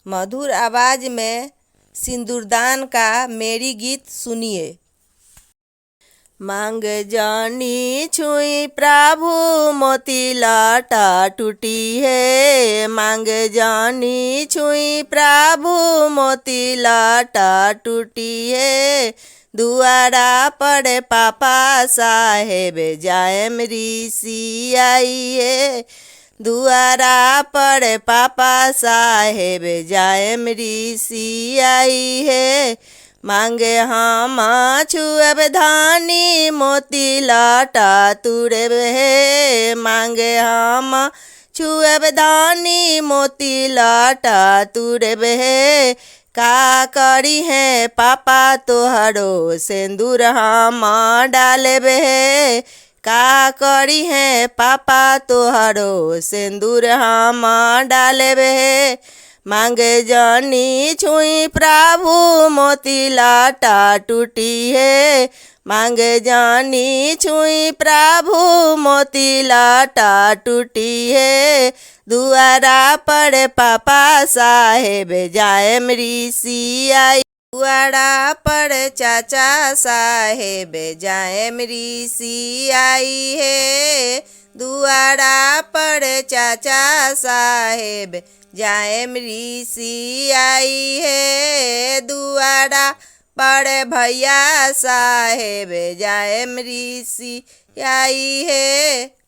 मधुर आवाज में सिंदूरदान का मेरी गीत सुनिए। मांग जानी छुई प्रभु मोती लाटा टूटी है। मांग जानी छुई प्रभु मोती लाटा टूटी है। दुआरा पड़े पापा साहेब जायम ऋषि आई है। दुआरा पड़े पापा साहेब जायम ऋषि आई है। मांगे हम छुअब धानी मोती लाटा तुड़ब है। मांगे हम छुअब धानी मोती लाटा तुड़ब है। का करी है पापा तोहरो सिंदूर हम डालब है। का करी है पापा तोहरो सिंदूर हम डालब है। मांगे जानी छुई प्रभु मोती लाटा टूटी है। मांगे जानी छुई प्रभु मोती लाटा टूटी है। दुआरा पर पापा साहेब जायम ऋषि आई। दुआरा पर चाचा साहेब जायम ऋषि आई है। दुआरा पर चाचा साहेब जायम ऋषि आई है। दुआरा पर भैया साहेब जायम ऋषि आई है।